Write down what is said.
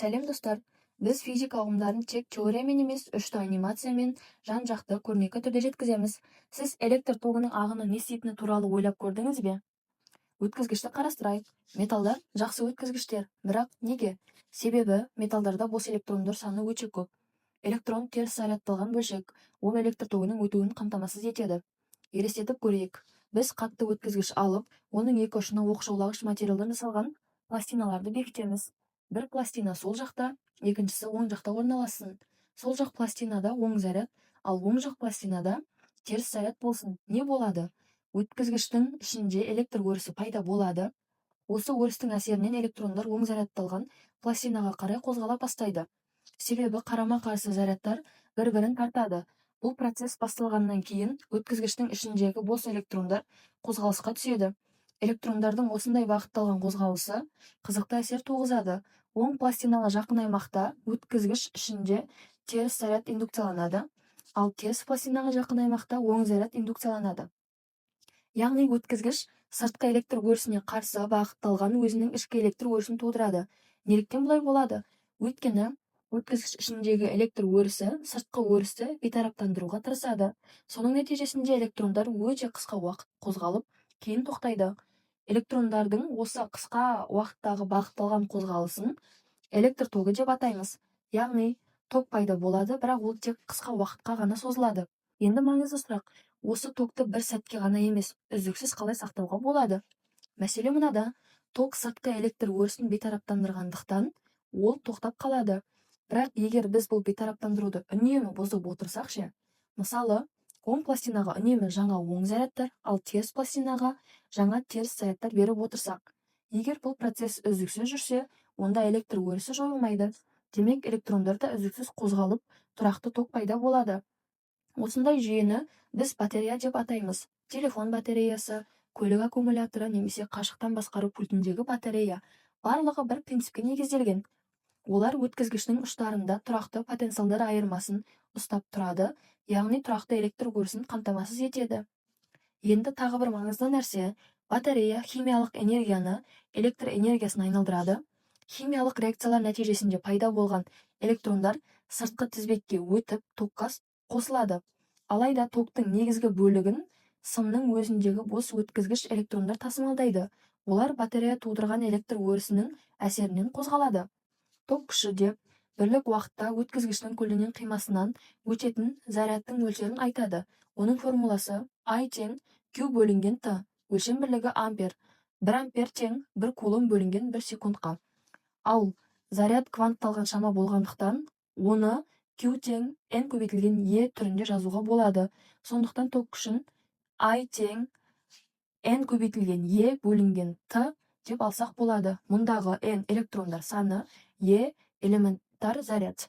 Сәлем достар, біз физика ұғымдарын тек теориямен емес, үшті анимациямен жан-жақты көрнекі түрде жеткіземіз. Сіз электр тогының ағыны не істейтіні туралы ойлап көрдіңіз бе? Өткізгішті қарастырайық. Металдар жақсы өткізгіштер, бірақ неге? Себебі металдарда бос электрондар саны өте көп. Электрон теріс зарядталған бөлшек, ол электр тогының өтуін қамтамасыз етеді. Елестетіп көрейік. Біз қатты өткізгіш алып, оның екі ұшына оқшаулағыш материалдан жасалған пластиналарды бекітеміз. Бір пластина сол жақта, екіншісі оң жақта орналассын. Сол жақ пластинада оң заряд, ал оң жақ пластинада теріс заряд болсын. Не болады? Өткізгіштің ішінде электр өрісі пайда болады. Осы өрістің әсерінен электрондар оң зарядталған пластинаға қарай қозғала бастайды. Себебі қарама-қарсы зарядтар бір-бірін тартады. Бұл процесс басталғаннан кейін өткізгіштің ішіндегі бос электрондар қозғалысқа түседі. Электрондардың осындай бағытталған қозғалысы қызықты әсер туғызады. Оң пластинаға жақын аймақта өткізгіш ішінде теріс заряд индукцияланады, ал теріс пластинаға жақын аймақта оң заряд индукцияланады. Яғни өткізгіш сыртқы электр өрісіне қарсы бағытталған өзінің ішкі электр өрісін тудырады. Неліктен бұлай болады? Өйткені өткізгіш ішіндегі электр өрісі сыртқы өрісті бейтараптандыруға тырысады. Соның нәтижесінде электрондар өте қысқа уақыт қозғалып, кейін тоқтайды. Электрондардың осы қысқа уақыттағы бағытталған қозғалысын электр тогы деп атаймыз. Яғни ток пайда болады, бірақ ол тек қысқа уақытқа ғана созылады. Енді маңызды сұрақ, осы токты бір сәтке ғана емес, үздіксіз қалай сақтауға болады? Мәселе мынада, ток сыртқы электр өрісін бейтараптандырғандықтан ол тоқтап қалады. Бірақ егер біз бұл бейтараптандыруды үнемі бұзып отырсақ ше, мысалы, оң пластинаға үнемі жаңа оң зарядтар, ал теріс пластинаға жаңа теріс зарядтар беріп отырсақ, егер бұл процесс үздіксіз жүрсе, онда электр өрісі жойылмайды. Демек, электрондар да үздіксіз қозғалып, тұрақты ток пайда болады. Осындай жүйені біз батарея деп атаймыз. Телефон батареясы, көлік аккумуляторы немесе қашықтан басқару пультіндегі батарея барлығы бір принципке негізделген. Олар өткізгіштің ұштарында тұрақты потенциалдар айырмасын ұстап тұрады, яғни тұрақты электр өрісін қамтамасыз етеді. Енді тағы бір маңызды нәрсе, батарея химиялық энергияны электр энергиясына айналдырады. Химиялық реакциялар нәтижесінде пайда болған электрондар сыртқы тізбекке өтіп, токқа қосылады. Алайда токтың негізгі бөлігін сымның өзіндегі бос өткізгіш электрондар тасымалдайды. Олар батарея тудырған электр өрісінің әсерінен қозғалады. Ток күші деп бірлік уақытта өткізгіштің көлденең қимасынан өтетін зарядтың мөлшерін айтады. Оның формуласы I тең Q бөлінген Т, өлшем бірлігі ампер. 1 ампер тең 1 кулон бөлінген 1 секундқа. Ал заряд квантталған шама болғандықтан, оны Q тең N көбейтілген E түрінде жазуға болады. Сондықтан ток күшін I тең N көбейтілген E бөлінген Т деп алсақ болады. Мұндағы N электрондар саны, E элементтар заряд.